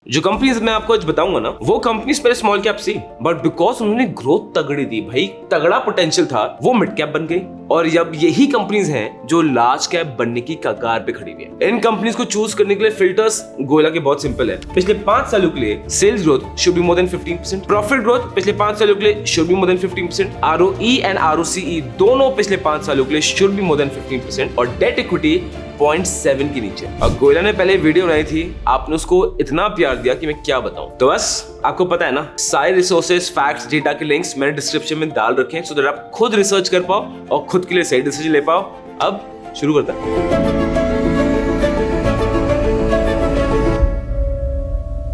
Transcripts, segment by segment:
जो कंपनीज मैं आपको आज बताऊंगा ना, वो कंपनीज पहले स्मॉल कैप थी, बट बिकॉज उन्होंने ग्रोथ तगड़ी दी, भाई तगड़ा पोटेंशियल था, वो मिड कैप बन गई। और अब यही कंपनीज हैं जो लार्ज कैप बनने की कगार पे खड़ी हुई है। इन कंपनीज को चूज करने के लिए फिल्टर्स गोयला के बहुत सिंपल है। पिछले 5 सालों के लिए sales growth should be more than 15%, profit growth पिछले 5 सालों के लिए should be more than 15%, ROE and ROCE दोनों पिछले 5 सालों के लिए शुड बी मोर देन 15%, और डेट इक्विटी 0.7 के नीचे। और गोयला ने पहले वीडियो बनाई थी, आपने उसको इतना प्यार दिया कि मैं क्या बताऊं। तो बस आपको पता है ना, सारे रिसोर्सेज, फैक्ट्स, डेटा के लिंक्स मैंने डिस्क्रिप्शन में डाल रखे हैं, सो दैट आप खुद रिसर्च कर पाओ और खुद के लिए सही डिसीजन ले पाओ। अब शुरू करते हैं।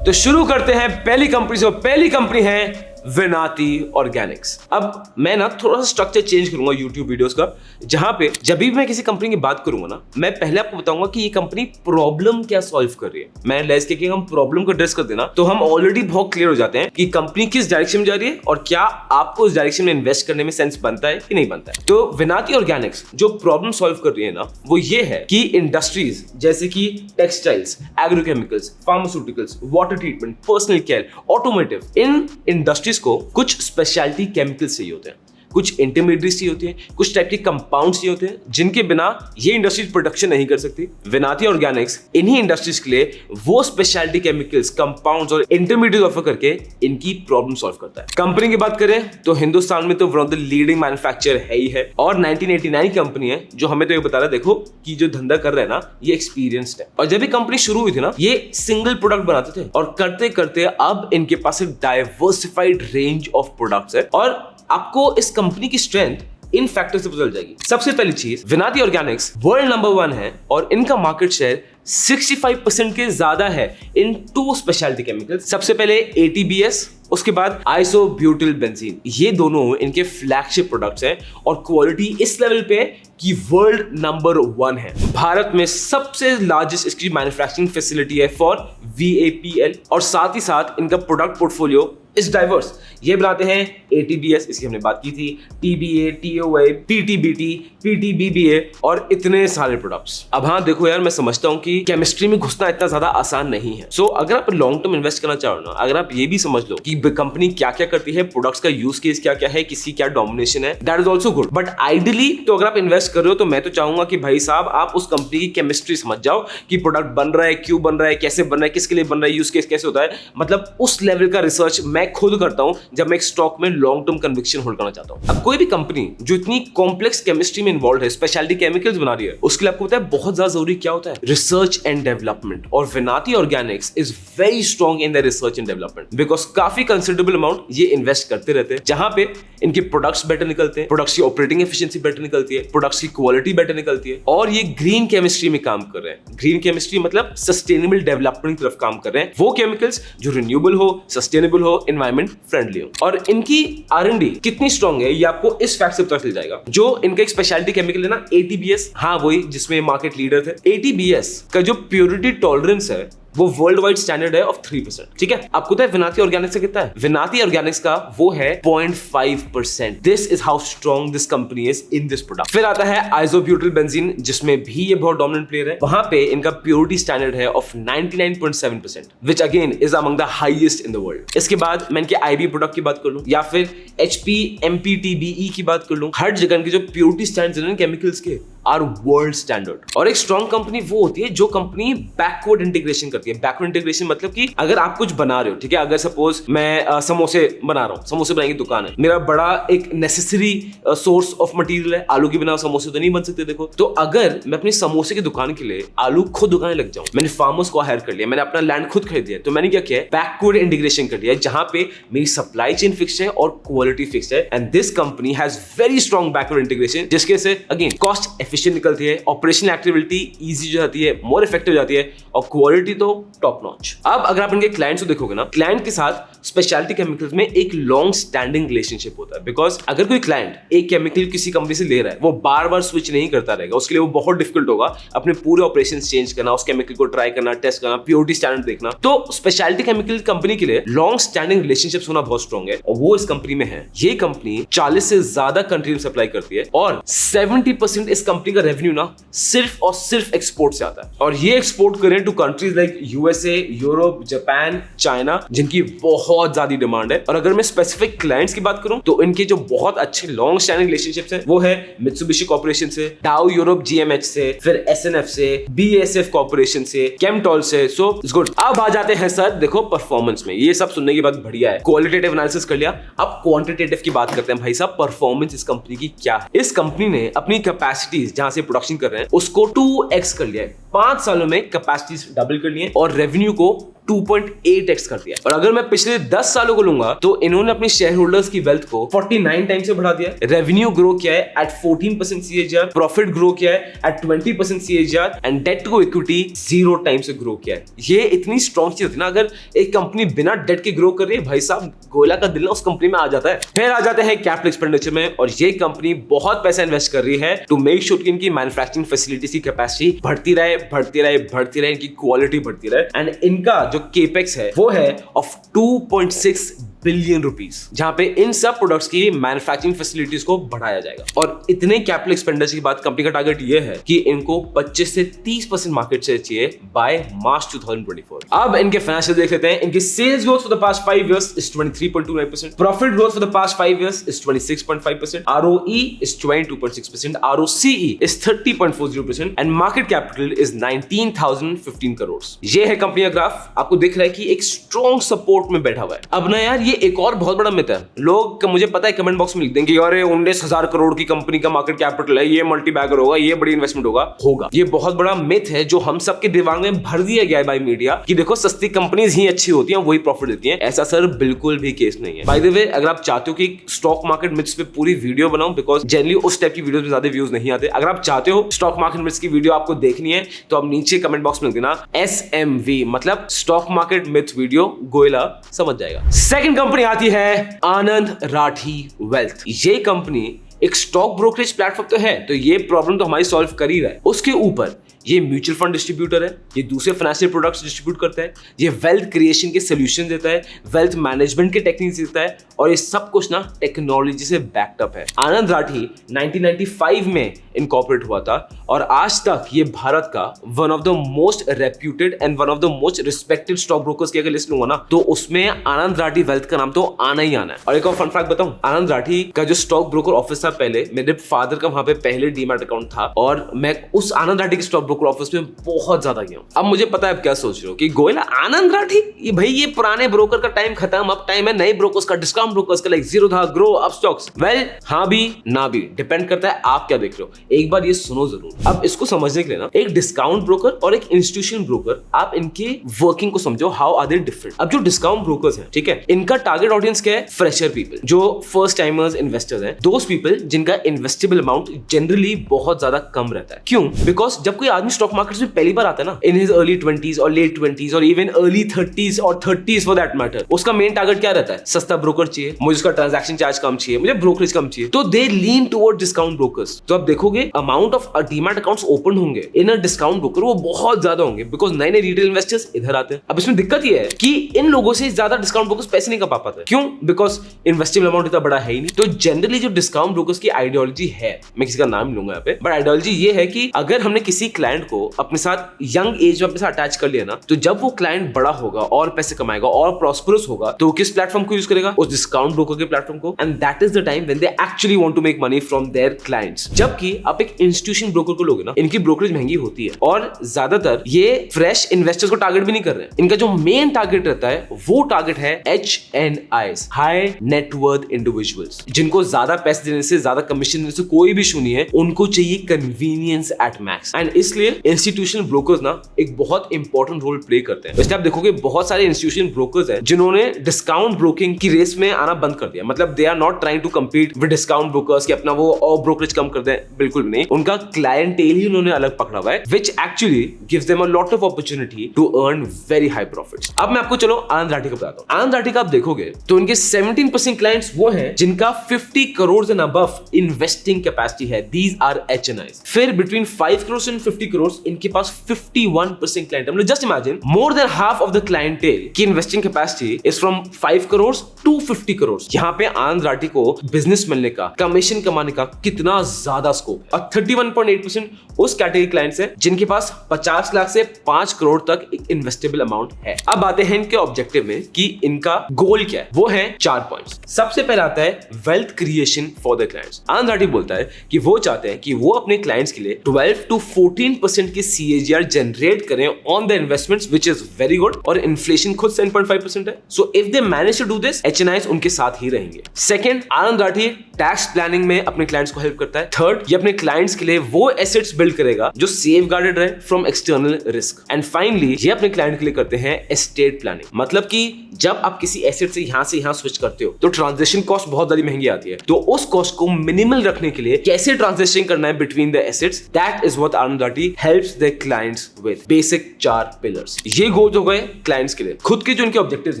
तो शुरू करते हैं पहली कंपनी से। पहली कंपनी है विनाती ऑर्गेनिक्स। अब मैं ना थोड़ा सा स्ट्रक्चर चेंज करूंगा YouTube वीडियोस का, जहां पे जब भी मैं किसी कंपनी की बात करूंगा ना, मैं पहले आपको बताऊंगा कि ये कंपनी प्रॉब्लम क्या सॉल्व कर रही है। मैं लेस के हम प्रॉब्लम को एड्रेस कर देना तो हम ऑलरेडी बहुत क्लियर हो जाते हैं कि कंपनी किस डायरेक्शन में जा रही है और क्या आपको उस डायरेक्शन में इन्वेस्ट करने में सेंस बनता है कि नहीं बनता है। तो विनाती ऑर्गेनिक्स जो प्रॉब्लम सॉल्व कर रही है ना, वो ये है कि इंडस्ट्रीज जैसे कि textiles, agrochemicals, pharmaceuticals, water treatment, personal care, automotive, इन इंडस्ट्रीज को कुछ स्पेशलिटी केमिकल्स चाहिए होते हैं, कुछ इंटरमीडिएट्स चाहिए होते हैं, कुछ टाइप के कंपाउंड्स चाहिए होते हैं, जिनके बिना ये इंडस्ट्रीज प्रोडक्शन नहीं कर सकती। विनाती ऑर्गेनिक्स इन्हीं इंडस्ट्रीज के लिए वो स्पेशलिटी केमिकल्स, कंपाउंड्स और इंटरमीडिएट ऑफर करके इनकी प्रॉब्लम सॉल्व करता है। कंपनी की बात करें तो हिंदुस्तान में तो one of the leading manufacturer है ही है, और 1989 कंपनी है जो हमें तो ये बता रहा है, देखो कि जो धंधा कर रहा है ना, ये एक्सपीरियंस्ड है। और जब ये कंपनी शुरू हुई थी ना, ये सिंगल प्रोडक्ट बनाते थे, और करते करते अब इनके पास एक डाइवर्सिफाइड रेंज ऑफ प्रोडक्ट्स है। और आपको इस कंपनी की स्ट्रेंथ इन फैक्टर्स से पता चल जाएगी। सबसे पहली चीज, विनाती ऑर्गेनिक्स वर्ल्ड नंबर 1 है और इनका मार्केट शेयर 65% के ज्यादा है इन 2 स्पेशलिटी केमिकल्स। सबसे पहले ATBS, उसके बाद आइसोब्यूटिल बेंजीन। ये दोनों इनके फ्लैगशिप प्रोडक्ट्स हैं और क्वालिटी इस लेवल पे है कि वर्ल्ड नंबर 1 है। भारत में सबसे लार्जेस्ट इसकी मैन्युफैक्चरिंग फैसिलिटी है फॉर VAPL, और साथ ही साथ इनका प्रोडक्ट पोर्टफोलियो इज डाइवर्स। ये बनाते हैं ATBS, इसकी हमने बात की थी, TBA, TOA, PTBT, PTBBA और इतने सारे प्रोडक्ट्स। अब हाँ देखो यार, मैं समझता हूँ कि केमिस्ट्री में घुसना इतना ज्यादा आसान नहीं है। सो अगर आप लॉन्ग टर्म इन्वेस्ट करना चाहो ना, अगर आप ये भी समझ लो कि कंपनी क्या क्या करती है, प्रोडक्ट्स का यूज केस क्या क्या है, किसी क्या डोमिनेशन है, that is also good. But ideally तो अगर आप इन्वेस्ट कर रहे हो तो मैं तो चाहूंगा कि भाई साहब आप उस कंपनी की केमिस्ट्री समझ जाओ कि प्रोडक्ट बन रहा है, क्यों बन रहा है, कैसे बन रहा है, किसके लिए बन रहा है, यूज केस कैसे होता है। मतलब उस लेवल का रिसर्च मैं खुद करता हूं जब मैं एक स्टॉक में लॉन्ग टर्म कन्विक्शन होल्ड करना चाहता हूं। अब कोई भी कंपनी जो इतनी कॉम्प्लेक्स केमिस्ट्री में इन्वॉल्व है, स्पेशलिटी केमिकल्स बना रही है, उसके लिए आपको पता है बहुत ज्यादा जरूरी क्या होता है, रिसर्च एंड डेवलपमेंट। और Vinati Organics is very strong in the research and development, because काफी कंसिडरेबल अमाउंट ये इन्वेस्ट करते रहते हैं, जहां पे इनके प्रोडक्ट्स बेटर निकलते हैं, प्रोडक्ट्स की ऑपरेटिंग एफिशिएंसी बेटर निकलती है, प्रोडक्ट्स की क्वालिटी बेटर निकलती है, और ये ग्रीन केमिस्ट्री में काम कर रहे हैं। ग्रीन केमिस्ट्री मतलब सस्टेनेबल डेवलपमेंट की तरफ काम कर रहे हैं, वो केमिकल्स जो रिन्यूएबल हो, सस्टेनेबल हो, एनवायरमेंट फ्रेंडली हो। और इनकी R&D कितनी स्ट्रॉन्ग है ये आपको इस फैक्ट से पता चल जाएगा। जो इनका एक स्पेशलिटी केमिकल है ना, ATBS, हाँ वही जिसमें मार्केट लीडर थे। ATBS का जो प्योरिटी टॉलरेंस है वो वर्ल्ड वाइड स्टैंडर्ड है ऑफ 3%, ठीक है। आपको पता है विनाती ऑर्गेनिक्स का कितना है? विनाती ऑर्गेनिक्स का वो है 0.5%। This is how strong this company is in this product. फिर आता है आइसोब्यूटिल बेंजीन, जिसमें भी ये बहुत डोमिनेंट प्लेयर है। वहां पे इनका प्योरिटी स्टैंडर्ड है of 99.7%, which again is among the highest in the world. इसके बाद मैं इनके IB प्रोडक्ट की बात कर लूं या फिर HPMPTBE की बात कर लूं, हर जगह के जो प्योरिटी स्टैंडर्ड्स हैं केमिकल्स के आर वर्ल्ड स्टैंडर्ड। और एक स्ट्रॉन्ग कंपनी वो होती है जो कंपनी बैकवर्ड इंटीग्रेशन करती है। बैकवर्ड इंटीग्रेशन मतलब कि अगर आप कुछ बना रहे हो, ठीक है, अगर सपोज मैं समोसे बना रहा हूँ, समोसे बनाने की दुकान है, मेरा बड़ा एक नेसेसरी सोर्स ऑफ मटेरियल है, आलू के बिना समोसे तो नहीं बन सकते। देखो, तो अगर मैं अपनी समोसे की दुकान के लिए आलू खुद उगाने लग जाऊं, मैंने फार्मर्स को हायर कर लिया, मैंने अपना लैंड खुद खरीद लिया, तो मैंने क्या किया है, बैकवर्ड इंटीग्रेशन कर लिया, जहां पे मेरी सप्लाई चेन फिक्स्ड है और क्वालिटी फिक्स्ड है। And this company has very strong backward integration, जिसके से अगेन कॉस्ट एफिशिएंट निकलती है, ऑपरेशनल एक्टिविटी इजी हो जाती है, मोर इफेक्टिव हो जाती है, और क्वालिटी तो टॉप नॉच। अब अगर आप इनके क्लाइंट्स को देखोगे ना, क्लाइंट के साथ स्पेशलिटी केमिकल्स में एक लॉन्ग स्टैंडिंग रिलेशनशिप होता है। बिकॉज अगर कोई क्लाइंट एक केमिकल किसी कंपनी से ले रहा है, वो बार बार स्विच नहीं करता रहेगा, उसके लिए वो बहुत डिफिकल्ट होगा अपने पूरे ऑपरेशन चेंज करना, उस केमिकल को ट्राई करना, टेस्ट करना, प्योरिटी स्टैंडर्ड देखना। तो स्पेशलिटी केमिकल कंपनी के लिए लॉन्ग स्टैंडिंग रिलेशनशिप्स होना बहुत स्ट्रॉन्ग है, और वो इस कंपनी में है। ये कंपनी 40 से ज्यादा कंट्री में सप्लाई करती है, और 70% इस कंपनी कंपनी का रेवेन्यू ना सिर्फ और सिर्फ एक्सपोर्ट से आता है, और ये एक्सपोर्ट करें to countries like USA, Europe, Japan, China, जिनकी बहुत ज्यादा डिमांड है। और अगर मैं स्पेसिफिक क्लाइंट्स की बात करूं तो इनके जो बहुत अच्छे लॉन्ग स्टैंडिंग रिलेशनशिप्स है वो है मित्सुबिशी कॉर्पोरेशन से, डाउ यूरोप जीएमएच से, फिर एसएनएफ से, बीएसएफ कॉर्पोरेशन से, केमटॉल से। So it's good. अब आ जाते हैं सर देखो परफॉर्मेंस में। ये सब सुनने की बात बढ़िया है, क्वालिटेटिव एनालिसिस कर लिया, अब क्वांटिटेटिव की बात करते हैं। भाई साहब परफॉर्मेंस इस कंपनी की क्या है? इस कंपनी ने अपनी कैपेसिटीज जहां से प्रोडक्शन कर रहे हैं उसको 2x कर लिया है। 5 सालों में कैपेसिटीज डबल कर ली है और रेवेन्यू को 2.8x कर दिया। और अगर मैं पिछले 10 सालों को लूंगा तो इन्होंने अपने शेयर होल्डर्स की वेल्थ को 49 टाइम से बढ़ा दिया। रेवेन्यू ग्रो किया है एट 14% CAGR, प्रॉफिट ग्रो किया है at 20% CAGR and debt to equity 0 time से ग्रो किया है। ये इतनी स्ट्रॉन्ग चीज होती है ना, अगर एक कंपनी बिना डेट के ग्रो कर रही है, भाई साहब गोयला का दिल ना उस कंपनी में आ जाता है। फिर आ जाते हैं कैपिटल एक्सपेंडिचर में, और ये कंपनी बहुत पैसा इन्वेस्ट कर रही है टू मेक श्योर कि इनकी मैन्युफैक्चरिंग फैसिलिटीज की कैपेसिटी बढ़ती रहे, इनकी क्वालिटी बढ़ती रहे। एंड इनका जो केपेक्स है वो है ऑफ 2.6 बिलियन रुपीस, जहां पे इन सब प्रोडक्ट्स की मैन्युफैक्चरिंग फैसिलिटीज को बढ़ाया जाएगा। और इतने कैपिटल एक्सपेंडिचर की बात, कंपनी का टारगेट ये है कि इनको 25 से 30% मार्केट शेयर चाहिए बाय मार्च 2024। अब इनके फाइनेंशियल देख लेते हैं। इनकी sales growth for the past 5 years is 23.29%, profit growth for the past 5 years is 26.5%, ROE is 22.6%, ROCE is 30.40% and market capital is 19,015 crore. ये है कंपनी का ग्राफ, आपको दिख रहा है कि एक स्ट्रॉन्ग सपोर्ट में बैठा हुआ है। अब ना यार ये एक और बहुत बड़ा मिथ है, लोग मुझे पता है कमेंट बॉक्स में लिख देंगे यार 19,000 करोड़ की कंपनी का मार्केट कैपिटल है, ये मल्टी बैगर होगा, ये बड़ी इन्वेस्टमेंट होगा। ये बहुत बड़ा मिथ है जो हम सबके दिमाग में भर दिया गया है बाय मीडिया कि देखो सस्ती कंपनीज ही अच्छी होती हैं, वही प्रॉफिट देती हैं। ऐसा सर बिल्कुल भी केस नहीं है। बाय द वे, अगर आप चाहते हो कि स्टॉक मार्केट मिथ्स पे पूरी वीडियो बनाऊं, बिकॉज जनरली उस टाइप की वीडियोस में ज्यादा व्यूज नहीं आते, अगर आप चाहते हो स्टॉक मार्केट मिथ्स की वीडियो आपको देखनी है तो आप नीचे कमेंट बॉक्स में लिख देना SMV, मतलब stock market myth video, Goyla समझ जाएगा। सेकंड कंपनी आती है आनंद राठी वेल्थ। ये कंपनी एक स्टॉक ब्रोकरेज प्लेटफॉर्म तो है, तो ये प्रॉब्लम तो हमारी सॉल्व कर ही रहा है। उसके ऊपर ये म्यूचुअल फंड डिस्ट्रीब्यूटर है, ये दूसरे फाइनेंशियल प्रोडक्ट्स डिस्ट्रीब्यूट करता है, ये वेल्थ क्रिएशन के सॉल्यूशन देता है, वेल्थ मैनेजमेंट के टेक्निक्स देता है, और ये सब कुछ ना टेक्नोलॉजी से बैक्ड अप है। आनंद राठी 1995 में इनकॉर्पोरेट हुआ था और आज तक ये भारत का one of the most reputed and one of the most respected stock brokers की अगर लिस्ट लूंगा ना तो उसमें आनंद राठी वेल्थ का नाम तो आना ही आना है। और एक और फन फैक्ट बताऊं, आनंद राठी का जो स्टॉक ब्रोकर ऑफिस था पहले, मेरे फादर का वहां पे पहले डीमैट अकाउंट था और मैं उस आनंद राठी के स्टॉक ब्रोकर ऑफिस में बहुत ज्यादा गया हूं। अब मुझे पता है आप क्या सोच रहे हो कि गोयला आनंद राठी, ये भाई ये पुराने ब्रोकर का टाइम खत्म, अब टाइम है नए ब्रोकर्स का, डिस्काउंट ब्रोकर्स का, like Zerodha, grow, up stocks. Well हाँ भी ना भी, डिपेंड करता है आप क्या देख रहे हो। एक बार ये सुनो जरूर। अब इसको समझने के लिए ना एक डिस्काउंट ब्रोकर और एक इंस्टीट्यूशन ब्रोकर, आप इनके वर्किंग को समझो, हाउ आर दे डिफरेंट। अब जो डिस्काउंट ब्रोकर्स हैं, ठीक है, इनका टारगेट ऑडियंस क्या है? फ्रेशर पीपल, जो फर्स्ट टाइमर्स इन्वेस्टर्स हैं, दोस पीपल जिनका इन्वेस्टेबल अमाउंट जनरली बहुत ज्यादा कम रहता है। क्यों? बिकॉज जब कोई आदमी स्टॉक मार्केट में पहली बार आता है ना, इन हिज अर्ली 20s और लेट 20s और इवन अर्ली 30s और 30s फॉर दैट मैटर, उसका मेन टारगेट क्या रहता है? सस्ता ब्रोकर चाहिए, मुझे उसका ट्रांजैक्शन चार्ज कम चाहिए, मुझे ब्रोकरेज कम चाहिए, तो दे लीन टुवर्ड डिस्काउंट ब्रोकर्स। तो आप देखोगे amount of demat accounts open होंगे इन अ डिस्काउंट ब्रोकर, वो बहुत ज्यादा होंगे, बिकॉज नए नए रिटेल इन्वेस्टर्स इधर आते हैं। अब इसमें दिक्कत ये है कि इन लोगों से ज्यादा डिस्काउंट ब्रोकर्स पैसे नहीं कमा पाते। क्यों? बिकॉज इन्वेस्टेबल अमाउंट इतना बड़ा है ही नहीं। तो जनरली जो डिस्काउंट ब्रोकर्स की आइडियोलॉजी है, मैं किसी का नाम लूंगा यहाँ पे, बट आइडियोलॉजी ये है कि अगर हमने किसी क्लाइंट को अपने साथ यंग एज में अपने साथ अटैच कर लिया ना, तो जब वो क्लाइंट बड़ा होगा और पैसे कमाएगा और प्रॉस्परस होगा, तो किस प्लेटफॉर्म को यूज करेगा? उस डिस्काउंट ब्रोकर के प्लेटफॉर्म को। And that is the time when they actually want to make money from their clients. जबकि आप एक इंस्टीट्यूशन ब्रोकर को लोगे ना, इनकी ब्रोकरेज महंगी होती है और ज्यादातर ये फ्रेश इन्वेस्टर्स को टारगेट भी नहीं कर रहे हैं। इनका जो मेन टारगेट रहता है वो टारगेट है HNIs, हाई नेटवर्थ इंडिविजुअल्स, जिनको ज्यादा पैसे देने से, ज्यादा कमीशन देने से कोई भी इशू नहीं है, उनको चाहिए कन्वीनियंस एट मैक्स। एंड इसलिए इंस्टीट्यूशनल ब्रोकर्स ना एक बहुत इंपॉर्टेंट रोल प्ले करते हैं। वैसे आप देखोगे बहुत सारे इंस्टीट्यूशन ब्रोकर्स हैं जिन्होंने डिस्काउंट ब्रोकिंग की रेस में आना बंद कर दिया, मतलब they are not trying to compete with discount brokers कि अपना वो और ब्रोकरेज कम कर दें, बिल्कुल भी नहीं। उनका क्लाइंटेल ही उन्होंने अलग पकड़ा हुआ है, which actually gives them a lot of opportunity to earn very high profits। अब मैं आपको चलो आनंद राठी का बताता हूं। आनंद राठी का आप देखोगे तो उनके 17% क्लाइंट्स वो हैं जिनका 50 crore and above investing capacity है, these are HNIs। फिर between 5 करोड़ and 50 50 करोड़, इनके पास 51% क्लाइंट। मतलब just imagine more than half of the clientele की investing capacity is from 5 crore to 50 crore. यहाँ पे आनंद राठी को बिजनेस मिलने का, कमीशन कमाने का कितना ज्यादा स्कोप। और 31.8% उस कैटेगरी क्लाइंट्स है जिनके पास 50 लाख से 5 करोड़ तक एक इन्वेस्टेबल अमाउंट है। अब आते हैं इनके ऑब्जेक्टिव में कि इनका गोल क्या है। वो है 4 पॉइंट्स। सबसे पहला आता है wealth creation for the clients. Anand Rathi बोलता है कि वो चाहते हैं कि वो अपने क्लाइंट्स के लिए 12 to 14% की CAGR जनरेट करें on the investments, which is very good. और इन्फ्लेशन खुद 7.5% है। So if they manage to do this, HNIs उनके साथ ही रहेंगे। Second, Anand Rathi tax planning में अपने क्लाइंट्स को हेल्प करता है। थर्ड, ये अपने क्लाइंट्स के लिए वो एसेट्स बिल्ड करेगा जो सेफगार्डेड रहे from external risk. And finally, ये अपने क्लाइंट के लिए करते हैं एस्टेट प्लानिंग। मतलब कि जब आप किसी एसेट से यहां स्विच करते हो तो ट्रांजैक्शन कॉस्ट बहुत ज्यादा महंगी आती है। तो उस कॉस्ट को मिनिमल रखने के लिए कैसे ट्रांजैक्शन करना है between the assets, that is what Anand Rathi helps the clients with. Basic 4 pillars. ये गोल्स हो गए क्लाइंट्स के लिए। खुद के जो इनके ऑब्जेक्टिव्स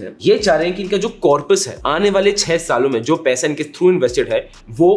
हैं, ये चाह रहे हैं कि इनका जो कॉर्पस है, आने वाले 6 सालों में जो पैसा इनके थ्रू इन्वेस्टेड है वो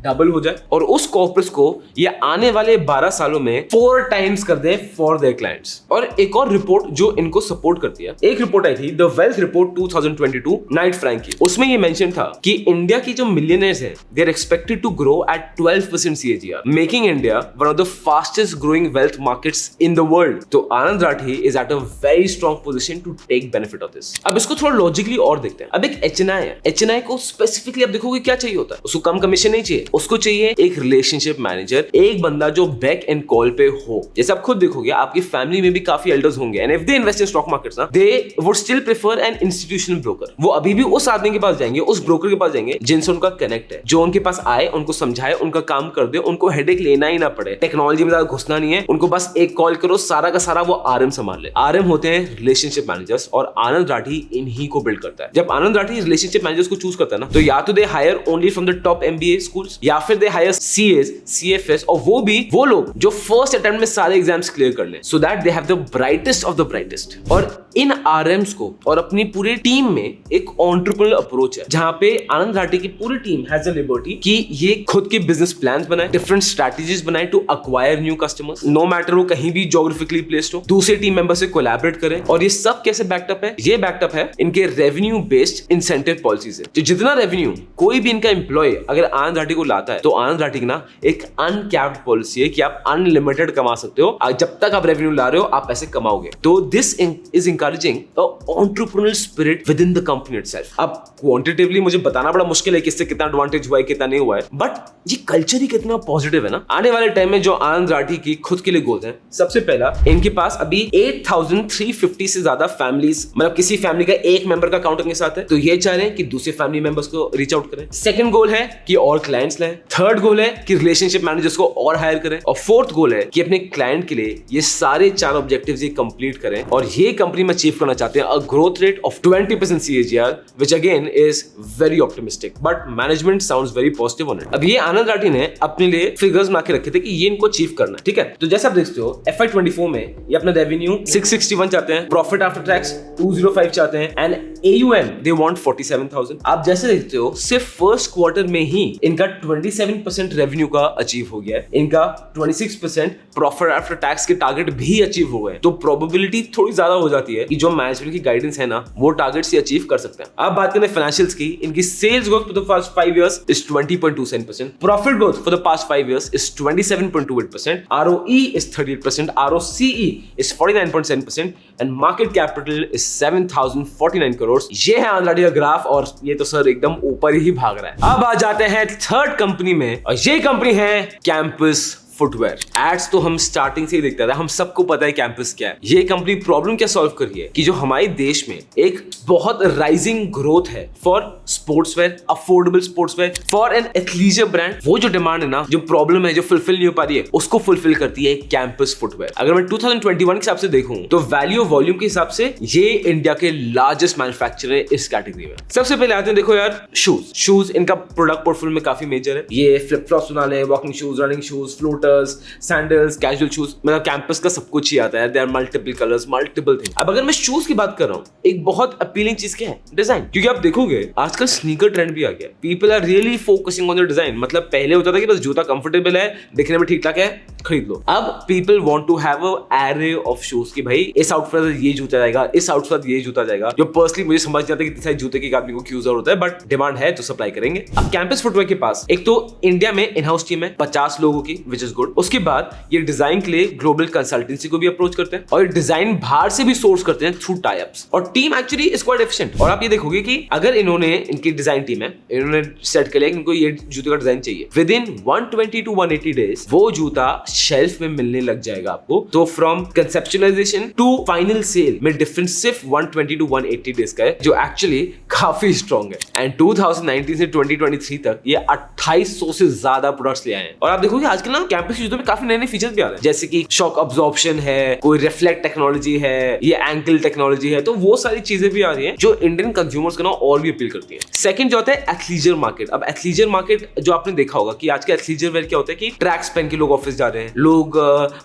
डबल हो जाए, और उस कॉर्पस को ये आने वाले 12 सालों में 4 टाइम्स कर दें फॉर देयर क्लाइंट्स। और एक और रिपोर्ट जो इनको सपोर्ट करती है, एक रिपोर्ट आई थी the wealth report 2022 Knight Frank की। उसमें ये मेंशन था कि इंडिया की जो मिलियनर्स हैं, they are expected to grow at 12% CAGR, making India one of the fastest growing wealth markets in the world. तो Anand Rathi is at a very strong position to take benefit of this. अब इसको थोड़ा logically और देखते हैं। अब एक HNI है, HNI को स्पेसिफिकली आप देखोगे क्या चाहिए होता है, उसको कम कमीशन नहीं चाहिए, उसको चाहिए एक रिलेशनशिप मैनेजर, एक बंदा जो बैक एंड कॉल पे हो। जैसे आप खुद देखोगे आपकी फैमिली में भी काफी एल्डर्स होंगे, and if they invest in stock markets ना, they would still prefer an institutional broker. वो अभी भी उस आदमी के पास जाएंगे, उस ब्रोकर के पास जाएंगे जिनसे उनका कनेक्ट है, जो उनके पास आए, उनको समझाए, उनका काम कर दे, उनको हेडेक लेना ही ना पड़े, टेक्नोलॉजी में ज्यादा घुसना नहीं है, उनको बस एक कॉल करो, सारा का सारा वो RM संभाल ले। RM होते हैं रिलेशनशिप मैनेजर्स, और आनंद राठी इन्हीं को बिल्ड करता है। जब आनंद राठी रिलेशनशिप मैनेजर्स को चूज करता है ना, तो या तो they hire only from the top MBA schools, या फिर दे हायर CAs, CFS, और वो भी वो लोग जो फर्स्ट अटेम्प्ट में सारे एग्जाम्स क्लियर कर ले, so that they have the brightest of the brightest. और इन RMs को और अपनी पूरी टीम में एक एंटरप्रेन्योर अप्रोच है, जहां पे आनंद राठी की पूरी टीम हैज द लिबर्टी कि ये खुद के बिजनेस प्लान्स बनाए, डिफरेंट स्ट्रेटजीज बनाए to acquire new customers, no matter वो कहीं भी ज्योग्राफिकली प्लेस्ड हो, दूसरे टीम मेंबर से कोलैबोरेट करें। और ये सब कैसे बैकअप है? ये बैकअप है इनके रेवेन्यू बेस्ड इंसेंटिव पॉलिसी से। तो जितना रेवेन्यू कोई भी इनका एम्प्लॉय अगर आनंद राठी को लाता है, तो आनंद राठी की ना एक अनकैप्ड पॉलिसी है कि आप अनलिमिटेड कमा सकते हो, जब तक आप रेवेन्यू ला रहे हो आप पैसे कमाओगे। तो this is encouraging a entrepreneurial spirit with in the company itself. अब क्वांटिटेटिवली मुझे बताना बड़ा मुश्किल है कि इससे कितना एडवांटेज हुआ है, कितना नहीं हुआ है, बट ये कल्चर ही कितना पॉजिटिव है ना। आने वाले टाइम में जो आनंद राठी की खुद के लिए गोल्स हैं, सबसे पहला, इनके पास अभी 8350 से ज्यादा फैमिलीज, मतलब किसी फैमिली का एक मेंबर का अकाउंट इनके साथ है, तो ये चाह रहे हैं कि दूसरे फैमिली मेंबर्स को रीच आउट करें। सेकंड गोल है कि और क्लाइंट्स लाएं। थर्ड गोल है कि रिलेशनशिप मैनेजर्स को और हायर करें। और फोर्थ गोल है कि अपने क्लाइंट के लिए ये सारे 4 ऑब्जेक्टिव्स ये कंप्लीट करें। और ये कंपनी में अचीव करना चाहते हैं a growth rate of 20% CAGR, which again is very optimistic, but management sounds very positive on it. अब ये आनंद राठी ने अपने लिए फिगर्स बना के रखे थे कि ये इनको अचीव करना है, ठीक है। तो जैसे आप देखते हो FY24 में ये अपना रेवेन्यू 661 चाहते हैं, प्रॉफिट आफ्टर टैक्स 205 चाहते हैं, एंड AUM they want 47,000। आप जैसे देखते हो सिर्फ फर्स्ट क्वार्टर में ही इनका 27% रेवेन्यू का अचीव हो गया है, इनका 26% प्रॉफिट आफ्टर टैक्स के टारगेट भी अचीव हो गए। तो प्रोबेबिलिटी थोड़ी ज्यादा हो जाती है कि जो मैनेजमेंट की गाइडेंस है ना, वो टारगेट्स ये अचीव कर सकते हैं। अब बात करें फाइनेंशियल्स की, इनकी sales growth for the past 5 years is 20.27%, profit growth for the past 5 years is 27.28%, ROE is 38%, ROCE is 49.7%, and market capital is 7,049 crore. ये है आनंद राठी का ग्राफ, और ये तो सर एकदम ऊपर ही भाग रहा है। अब आ जाते हैं थर्ड कंपनी में, और ये कंपनी है कैंपस फुटवेयर। एड्स तो हम स्टार्टिंग से ही देखते थे, हम सबको पता है कैंपस क्या है। ये कंपनी प्रॉब्लम क्या सॉल्व कर रही है कि जो हमारे देश में एक बहुत राइजिंग ग्रोथ है for sportswear, affordable sportswear, for an athleisure brand, वो जो डिमांड है ना, जो प्रॉब्लम है, जो फुलफिल नहीं हो पा रही है, उसको फुलफिल करती है कैंपस फुटवेयर। अगर मैं 2021 के हिसाब से देखूं तो वैल्यू वॉल्यूम के हिसाब से ये इंडिया के लार्जेस्ट मैन्युफैक्चरर है इस कैटेगरी में। सबसे पहले आते हैं, देखो यार, शूज इनका प्रोडक्ट पोर्टफोलियो में काफी मेजर है। ये फ्लिप फ्लॉप्स बना ले, walking shoes, running shoes, floater, sweaters, sandals, casual shoes, मतलब कैंपस का सब कुछ ही आता है। There are multiple colours, multiple thing. अब अगर मैं शूज की बात कर रहा हूँ, एक बहुत अपीलिंग चीज क्या है? डिजाइन। क्योंकि आप देखोगे आजकल स्नीकर ट्रेंड भी आ गया। People are really focusing on the design. मतलब पहले होता था कि बस जूता कंफर्टेबल है, दिखने में ठीक ठाक है, खरीद लो। अब people want to have a array of shoes कि भाई इस आउटफिट से ये जूता जाएगा, इस आउटफिट से ये जूता जाएगा। जो पर्सनली मुझे समझ नहीं आता कि इतने सारे जूते की आदमी को क्यों जरूरत है, बट डिमांड है तो सप्लाई करेंगे। अब कैंपस फुटवेयर के पास एक तो इंडिया में इन हाउस टीम है 50 लोगों की, विच इज गुड। उसके बाद ये डिजाइन के लिए ग्लोबल कंसल्टेंसी को भी अप्रोच करते हैं और डिजाइन बाहर से भी सोर्स करते हैं थ्रू टाई अप्स। और team actually is quite efficient. और आप ये देखोगे कि अगर इन्होंने, इनकी डिजाइन टीम है, इन्होंने सेट कर लिया कि इनको ये जूते का डिजाइन चाहिए, विद इन 120 to 180 डेज वो जूता शेल्फ में मिलने लग जाएगा आपको। तो from conceptualisation to final sale में डिफरेंस सिर्फ 120 to 180 डेज का है, जो एक्चुअली काफी स्ट्रॉन्ग है। एंड 2019 से 2023 तक ये 2800 से ज्यादा प्रोडक्ट्स ले आए हैं। और आप देखोगे आजकल ना कैंपस के जूतों में काफी नए नए फीचर्स भी आ रहे हैं, जैसे कि शॉक अब्जॉर्प्शन है, कोई रिफ्लेक्ट टेक्नोलॉजी है, ये एंकल टेक्नोलॉजी है। तो वो सारी चीजें भी आ रही हैं जो इंडियन कंज्यूमर्स को ना और भी अपील करती है। सेकंड जो होता है एथलीजर मार्केट। अब एथलीजर मार्केट जो आपने देखा होगा कि आज के एथलीजर वेयर क्या होता है कि ट्रैक्स पहन के लोग ऑफिस जा रहे हैं, लोग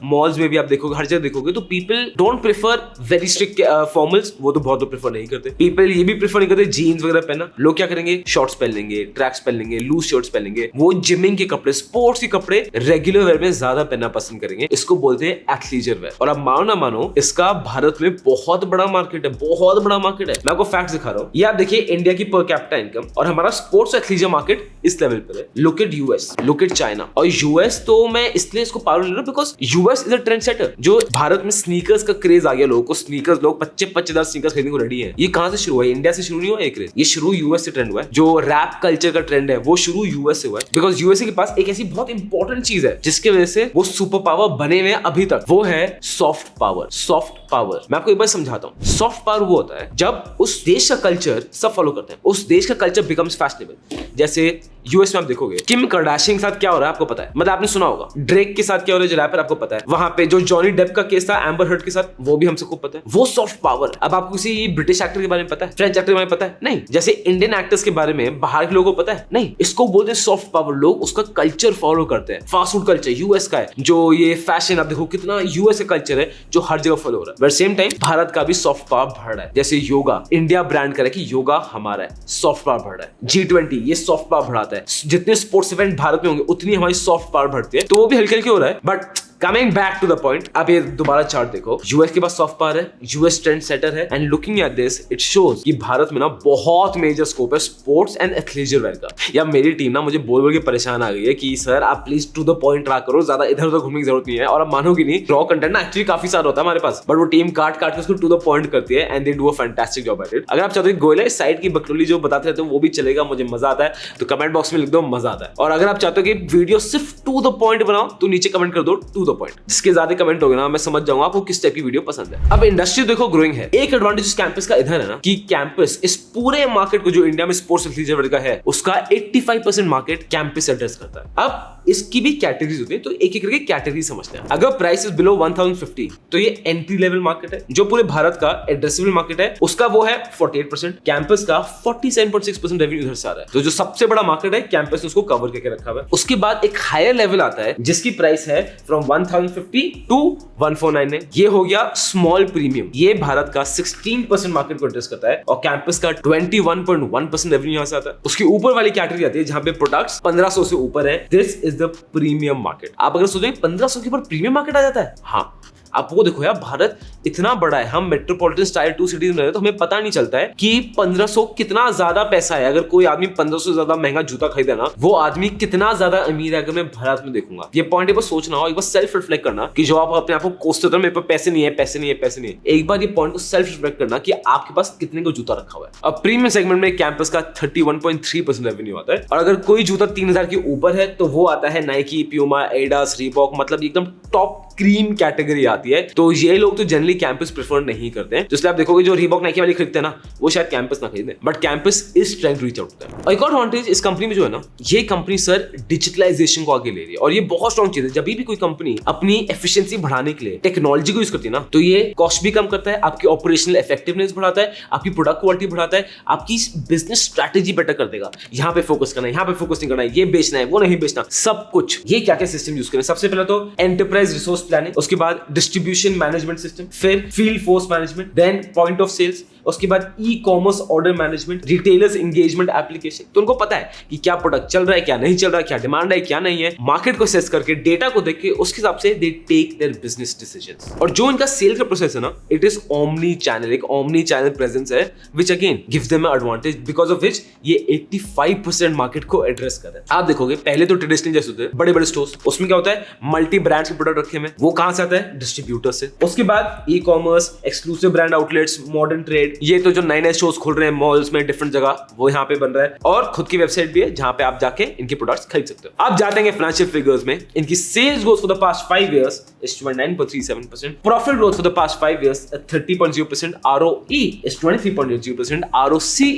मॉल्स में भी आप देखोगे, हर जगह देखोगे, तो people don't prefer very strict formals, वो तो बहुत प्रेफर नहीं करते। पीपल ये भी प्रेफर नहीं करते जीन्स वगैरह पहनना। लोग क्या करेंगे, शॉर्ट्स पहन लेंगे, ट्रैक्स पहन लेंगे, लूज शर्ट्स पहन लेंगे। वो जिमिंग के कपड़े, स्पोर्ट्स के कपड़े रेगुलर वेयर में ज्यादा पहनना पसंद करेंगे। इसको बोलते हैं एथलीजर वेयर। और अब मानो ना मानो, इसका भारत में बहुत बड़ा मार्केट है, बहुत बड़ा मार्केट है। मैं आपको फैक्ट दिखा रहा हूँ। ये आप देखिए इंडिया की पर कैपिटा इनकम और हमारा स्पोर्ट्स एथलीजर मार्केट इस लेवल पर है। Look at US, look at China. और यूएस तो मैं इसलिए इसको पावर ले रहा हूं because US is a trend setter. जो भारत में स्नीकर्स का क्रेज आ गया, लोगों को स्नीकर्स, लोग 25,000 स्नीकर्स खरीदने को रेडी है। ये कहां से शुरू हुआ है? इंडिया से शुरू नहीं हुआ ये क्रेज, ये शुरू यूएस से ट्रेंड हुआ है। जो रैप कल्चर का ट्रेंड है वो शुरू यूएस से हुआ है, बिकॉज यूएसए के पास एक ऐसी बहुत इंपॉर्टेंट चीज है जिसकी वजह से वो सुपर पावर बने हुए अभी तक, वो है सॉफ्ट पावर। सॉफ्ट पावर मैं आपको एक बार समझाता हूँ। सॉफ्ट पावर वो होता है जब उस देश का कल्चर सब फॉलो करते हैं, उस देश का कल्चर बिकम्स फैशनेबल। जैसे यूएस में आप देखोगे किम कार्दाशियन के साथ क्या हो रहा है आपको पता है, मतलब आपने सुना होगा। ड्रेक के साथ क्या हो रहा है जो रैपर, आपको पता है। वहां पे जो जॉनी डेप का केस था एम्बर हर्ड के साथ, वो भी हम सबको पता है। वो सॉफ्ट पावर। अब आपको किसी ब्रिटिश एक्टर के बारे में पता है, फ्रेंच एक्टर के बारे में पता है? नहीं। जैसे इंडियन एक्टर्स के बारे में बाहर के लोगों को पता है? नहीं। इसको बोलते हैं सॉफ्ट पावर। लोग उसका कल्चर फॉलो करते हैं। फास्ट फूड कल्चर यूएस का है, जो ये फैशन आप देखो कितना यूएस का कल्चर है जो हर जगह फॉलो हो रहा है। बट सेम टाइम भारत का भी सॉफ्ट पावर बढ़ रहा है। जैसे योगा, इंडिया ब्रांड करे कि योगा हमारा है, सॉफ्ट पावर बढ़ रहा है। G20 ये सॉफ्ट पावर बढ़ाता है। जितने स्पोर्ट्स इवेंट भारत में होंगे उतनी हमारी सॉफ्ट पावर बढ़ती है। तो वो भी हल्के हल्के हो रहा है। But coming back to the point, आप ये दोबारा चार्ट देखो, यूएस के पास सॉफ्ट पावर है, यूएस ट्रेंड सेटर है। And looking at this it shows कि भारत में ना बहुत मेजर स्कोप है स्पोर्ट्स एंड एथलीजर वेयर का। या मेरी टीम ना मुझे बोल बोल के परेशान आ गई है कि सर आप प्लीज टू द पॉइंट रहा करो, ज्यादा इधर उधर घूमने की जरूरत नहीं है। और आप मानोगे नहीं, रॉ कंटेंट ना एक्चुअली काफी सारा होता है हमारे पास, बट वो टीम काट काट के उसको टू द पॉइंट करती है and they do a fantastic job at it. अगर आप चाहते हो गोयला इस साइड की बकरोली जो बताते रहते हो वो भी चलेगा, मुझे मजा आता है, तो कमेंट बॉक्स में लिख दो मजा आता है। और अगर आप चाहते हो कि वीडियो सिर्फ टू द पॉइंट बनाओ तो नीचे कमेंट कर दो टू द पॉइंट। जिसके कमेंट होगा ना मैं समझ जाऊंगा आपको किस टाइप की वीडियो पसंद है। अब इंडस्ट्री देखो ग्रोइंग है। एक एडवांटेज कैंपस का इधर है ना कि कैंपस इस पूरे मार्केट को जो इंडिया में स्पोर्ट्स एथलीजर वेयर का है उसका 85% मार्केट कैंपस एड्रेस करता है। अब इसकी भी कैटेगरीज होती है, तो एक एक करके कैटेगरी समझते हैं। अगर प्राइस इज बिलो 1050 तो ये एंट्री लेवल मार्केट है। जो पूरे भारत का एड्रेसेबल मार्केट है उसका वो है 48%। कैंपस का 47.6% रेवेन्यू इधर से आ रहा है। तो जो सबसे बड़ा मार्केट है कैंपस ने उसको कवर करके रखा हुआ है। उसके बाद एक हायर लेवल आता है जिसकी प्राइस है फ्रॉम 1050 टू 1499। ये हो गया स्मॉल प्रीमियम। ये भारत का 16% मार्केट को एड्रेस करता है और कैंपस का 21.1% रेवेन्यू यहां से आता है। उसके ऊपर वाली कैटेगरी आती है जहां पे प्रोडक्ट्स 1500 से ऊपर है। This is the premium market. आप अगर सोचें 1500 के ऊपर प्रीमियम मार्केट आ जाता है, हाँ आप वो देखो यार, भारत इतना बड़ा है, हम मेट्रोपॉलिटन टायर 2 सिटीज में रहते हैं तो हमें पता नहीं चलता है कि 1500 कितना ज्यादा पैसा है। अगर कोई आदमी 1500 से ज्यादा महंगा जूता खरीदे ना, वो आदमी कितना ज्यादा अमीर है अगर मैं भारत में देखूंगा। ये पॉइंट एक बार सोचना हो, एक बार सेल्फ रिफ्लेक्ट करना कि जो आप अपने आप को कोसते हो मेरे पास पैसे नहीं है, पैसे नहीं है, पैसे नहीं है, एक बार ये पॉइंट को सेल्फ रिफ्लेक्ट करना कि आपके पास कितने का जूता रखा हुआ है। अब प्रीमियम सेगमेंट में कैंपस का 31.3% रेवेन्यू आता है और अगर कोई जूता 3000 के ऊपर है तो वो आता है नाइकी, प्यूमा, एडिडास, रीबॉक, मतलब एकदम टॉप क्रीम कैटेगरी आती जाती है, तो ये लोग तो जनरली कैंपस प्रेफर नहीं करते हैं। जिससे आप देखोगे जो रीबॉक नाइकी वाले खरीदते हैं ना, वो शायद कैंपस ना खरीदे, but Campus is trying to reach out to them. और एक और एडवांटेज इस कंपनी में जो है ना, ये कंपनी सर डिजिटलाइजेशन को आगे ले रही है, और ये बहुत स्ट्रॉन्ग चीज है। जब भी कोई कंपनी अपनी एफिशिएंसी बढ़ाने के लिए टेक्नोलॉजी को यूज करती है ना, तो ये कॉस्ट भी कम करता है, आपकी ऑपरेशनल इफेक्टिवनेस बढ़ाता है, आपकी प्रोडक्ट क्वालिटी बढ़ाता है, आपकी बिजनेस स्ट्रैटेजी बेटर कर देगा। यहाँ पे फोकस करना है, यहाँ पे फोकस नहीं करना है, ये बेचना है, वो नहीं बेचना, सब कुछ। ये क्या क्या सिस्टम यूज करें? सबसे पहले तो एंटरप्राइज रिसोर्स प्लानिंग, उसके बाद डिस्ट्रीब्यूशन मैनेजमेंट सिस्टम, फिर field force management, then point of sales, उसके बाद e commerce order management, retailers engagement application. तो उनको पता है कि क्या प्रोडक्ट चल रहा है, क्या नहीं चल रहा है, क्या डिमांड है, क्या नहीं है। मार्केट को असेस करके, डेटा को देख के, उसके हिसाब से they take their business decisions. और जो इनका सेल का प्रोसेस है ना, इट इज ओमनी चैनल, एक ओमनी चैनल प्रेजेंस है, which again gives them advantage, because of which ये 85% मार्केट को एड्रेस कर रहा है। आप देखोगे पहले तो ट्रेडिशनल जैसे होते हैं बड़े बड़े स्टोर्स, उसमें क्या होता है, मल्टी ब्रांड्स के प्रोडक्ट रखे हुए, वो कहां से आता है? डिस्ट्रीब्यूटर से। उसके बाद e commerce, exclusive brand outlets, modern trade, ये तो जो नए नए स्टोर्स खुल रहे हैं मॉल्स में डिफरेंट जगह, वो यहाँ पे बन रहा है। और खुद की वेबसाइट भी है जहां पे आप जाके इनके प्रोडक्ट्स खरीद सकते हो। आप जाते हैं फाइनेंशियल फिगर्स में, इनकी sales growth for the past 5 years is 29.37%, profit growth for the past 5 years at 30.0%, ROE is 23.0%, ROCE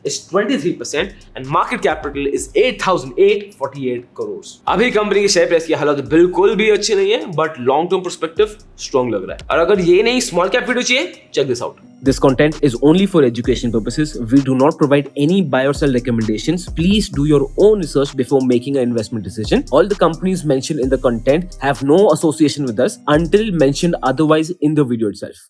is 23%, and market capital is 8,848 crores। अभी कंपनी की शेयर प्राइस की हालत बिल्कुल भी अच्छी नहीं है, but long term perspective strong लग रहा है। और अगर ये नहीं स्मॉल कैप वीडियो चाहिए, check this out. This content is only for education purposes. We do not provide any buy or sell recommendations. Please do your own research before making an investment decision. All the companies mentioned in the content have no association with us until mentioned otherwise in the video itself.